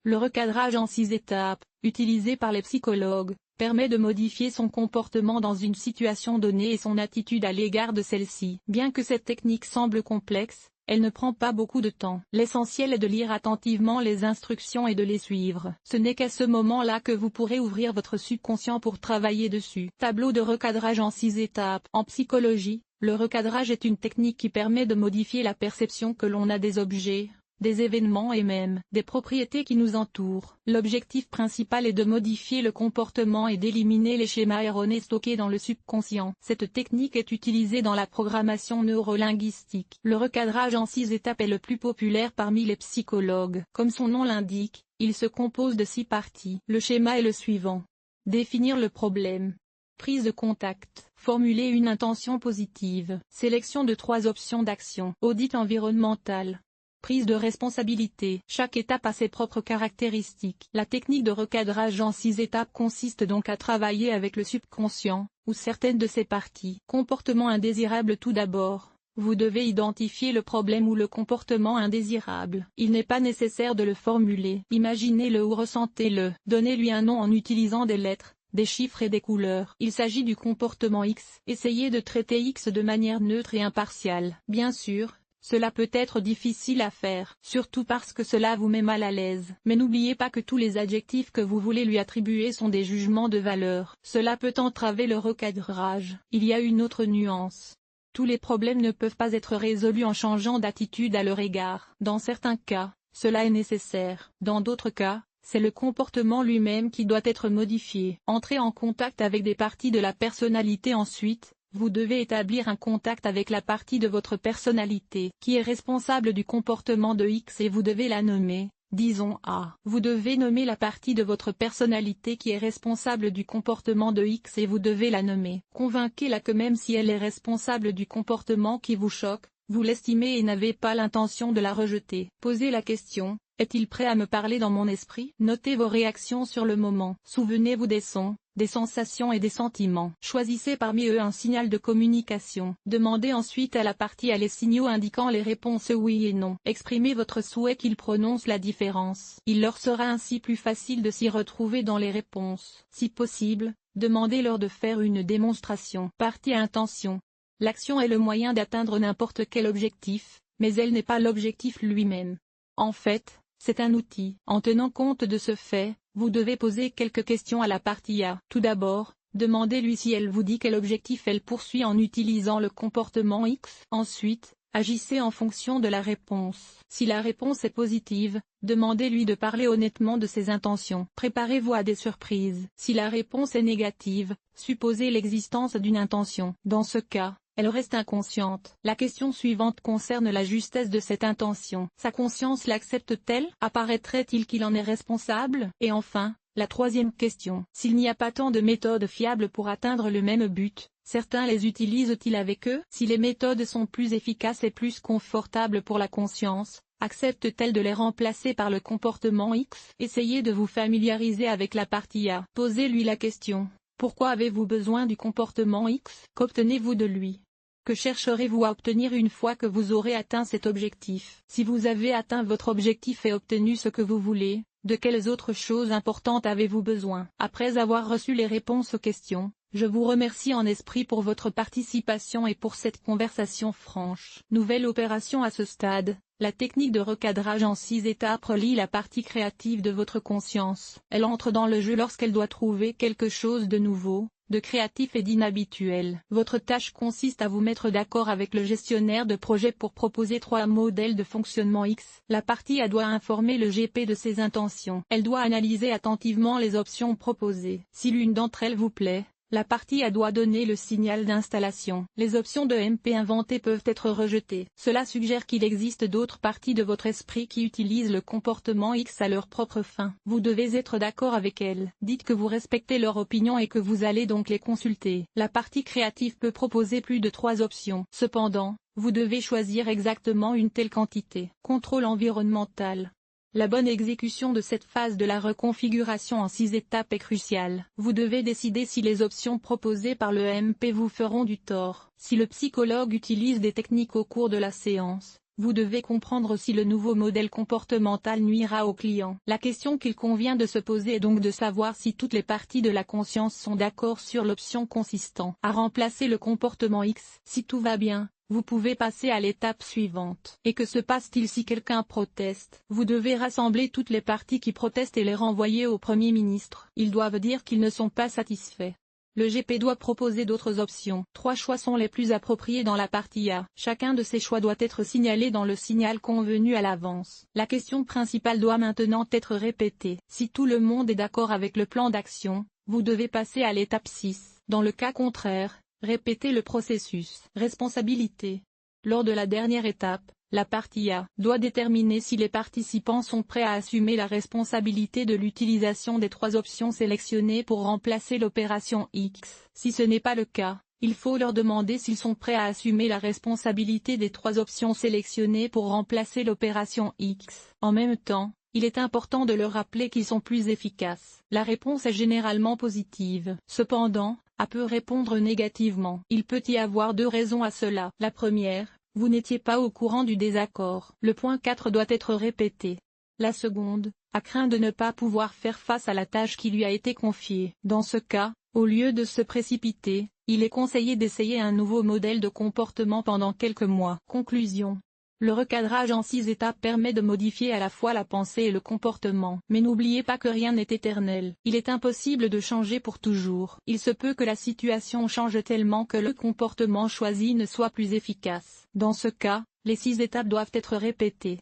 Le recadrage en 6 étapes, utilisé par les psychologues, permet de modifier son comportement dans une situation donnée et son attitude à l'égard de celle-ci. Bien que cette technique semble complexe, elle ne prend pas beaucoup de temps. L'essentiel est de lire attentivement les instructions et de les suivre. Ce n'est qu'à ce moment-là que vous pourrez ouvrir votre subconscient pour travailler dessus. Tableau de recadrage en 6 étapes. En psychologie, le recadrage est une technique qui permet de modifier la perception que l'on a des objets, des événements et même des propriétés qui nous entourent. L'objectif principal est de modifier le comportement et d'éliminer les schémas erronés stockés dans le subconscient. Cette technique est utilisée dans la programmation neurolinguistique. Le recadrage en 6 étapes est le plus populaire parmi les psychologues. Comme son nom l'indique, il se compose de 6 parties. Le schéma est le suivant. Définir le problème. Prise de contact. Formuler une intention positive. Sélection de 3 options d'action. Audit environnemental. Prise de responsabilité. Chaque étape a ses propres caractéristiques. La technique de recadrage en 6 étapes consiste donc à travailler avec le subconscient, ou certaines de ses parties. Comportement indésirable. Tout d'abord, vous devez identifier le problème ou le comportement indésirable. Il n'est pas nécessaire de le formuler. Imaginez-le ou ressentez-le. Donnez-lui un nom en utilisant des lettres, des chiffres et des couleurs. Il s'agit du comportement X. Essayez de traiter X de manière neutre et impartiale. Bien sûr, cela peut être difficile à faire, surtout parce que cela vous met mal à l'aise. Mais n'oubliez pas que tous les adjectifs que vous voulez lui attribuer sont des jugements de valeur. Cela peut entraver le recadrage. Il y a une autre nuance. Tous les problèmes ne peuvent pas être résolus en changeant d'attitude à leur égard. Dans certains cas, cela est nécessaire. Dans d'autres cas, c'est le comportement lui-même qui doit être modifié. Entrez en contact avec des parties de la personnalité. Ensuite, vous devez établir un contact avec la partie de votre personnalité qui est responsable du comportement de X et vous devez la nommer, disons A. Vous devez nommer la partie de votre personnalité qui est responsable du comportement de X et vous devez la nommer. Convainquez-la que même si elle est responsable du comportement qui vous choque, vous l'estimez et n'avez pas l'intention de la rejeter. Posez la question, est-il prêt à me parler dans mon esprit? Notez vos réactions sur le moment. Souvenez-vous des sons, des sensations et des sentiments. Choisissez parmi eux un signal de communication. Demandez ensuite à la partie les signaux indiquant les réponses oui et non. Exprimez votre souhait qu'ils prononcent la différence. Il leur sera ainsi plus facile de s'y retrouver dans les réponses. Si possible, demandez-leur de faire une démonstration. Partie à intention. L'action est le moyen d'atteindre n'importe quel objectif, mais elle n'est pas l'objectif lui-même. En fait, c'est un outil. En tenant compte de ce fait, vous devez poser quelques questions à la partie A. Tout d'abord, demandez-lui si elle vous dit quel objectif elle poursuit en utilisant le comportement X. Ensuite, agissez en fonction de la réponse. Si la réponse est positive, demandez-lui de parler honnêtement de ses intentions. Préparez-vous à des surprises. Si la réponse est négative, supposez l'existence d'une intention. Dans ce cas, elle reste inconsciente. La question suivante concerne la justesse de cette intention. Sa conscience l'accepte-t-elle? Apparaîtrait-il qu'il en est responsable? Et enfin, la troisième question. S'il n'y a pas tant de méthodes fiables pour atteindre le même but, certains les utilisent-ils avec eux? Si les méthodes sont plus efficaces et plus confortables pour la conscience, accepte-t-elle de les remplacer par le comportement X? Essayez de vous familiariser avec la partie A. Posez-lui la question. Pourquoi avez-vous besoin du comportement X? Qu'obtenez-vous de lui? Que chercherez-vous à obtenir une fois que vous aurez atteint cet objectif? Si vous avez atteint votre objectif et obtenu ce que vous voulez, de quelles autres choses importantes avez-vous besoin? Après avoir reçu les réponses aux questions, je vous remercie en esprit pour votre participation et pour cette conversation franche. Nouvelle opération à ce stade. La technique de recadrage en 6 étapes relie la partie créative de votre conscience. Elle entre dans le jeu lorsqu'elle doit trouver quelque chose de nouveau, de créatif et d'inhabituel. Votre tâche consiste à vous mettre d'accord avec le gestionnaire de projet pour proposer 3 modèles de fonctionnement X. La partie A doit informer le GP de ses intentions. Elle doit analyser attentivement les options proposées. Si l'une d'entre elles vous plaît, la partie A doit donner le signal d'installation. Les options de MP inventées peuvent être rejetées. Cela suggère qu'il existe d'autres parties de votre esprit qui utilisent le comportement X à leur propre fin. Vous devez être d'accord avec elles. Dites que vous respectez leur opinion et que vous allez donc les consulter. La partie créative peut proposer plus de 3 options. Cependant, vous devez choisir exactement une telle quantité. Contrôle environnemental. La bonne exécution de cette phase de la reconfiguration en 6 étapes est cruciale. Vous devez décider si les options proposées par le MP vous feront du tort. Si le psychologue utilise des techniques au cours de la séance, Vous devez comprendre si le nouveau modèle comportemental nuira au client. La question qu'il convient de se poser est donc de savoir si toutes les parties de la conscience sont d'accord sur l'option consistant à remplacer le comportement X. Si tout va bien, vous pouvez passer à l'étape suivante. Et que se passe-t-il si quelqu'un proteste? Vous devez rassembler toutes les parties qui protestent et les renvoyer au Premier ministre. Ils doivent dire qu'ils ne sont pas satisfaits. Le GP doit proposer d'autres options. 3 choix sont les plus appropriés dans la partie A. Chacun de ces choix doit être signalé dans le signal convenu à l'avance. La question principale doit maintenant être répétée. Si tout le monde est d'accord avec le plan d'action, vous devez passer à l'étape 6. Dans le cas contraire, répétez le processus. Responsabilité. Lors de la dernière étape, la partie A doit déterminer si les participants sont prêts à assumer la responsabilité de l'utilisation des 3 options sélectionnées pour remplacer l'opération X. Si ce n'est pas le cas, il faut leur demander s'ils sont prêts à assumer la responsabilité des 3 options sélectionnées pour remplacer l'opération X. En même temps, il est important de leur rappeler qu'ils sont plus efficaces. La réponse est généralement positive. Cependant, A peut répondre négativement. Il peut y avoir 2 raisons à cela. La première, vous n'étiez pas au courant du désaccord. Le point 4 doit être répété. La seconde, A craint de ne pas pouvoir faire face à la tâche qui lui a été confiée. Dans ce cas, au lieu de se précipiter, il est conseillé d'essayer un nouveau modèle de comportement pendant quelques mois. Conclusion. Le recadrage en 6 étapes permet de modifier à la fois la pensée et le comportement. Mais n'oubliez pas que rien n'est éternel. Il est impossible de changer pour toujours. Il se peut que la situation change tellement que le comportement choisi ne soit plus efficace. Dans ce cas, les 6 étapes doivent être répétées.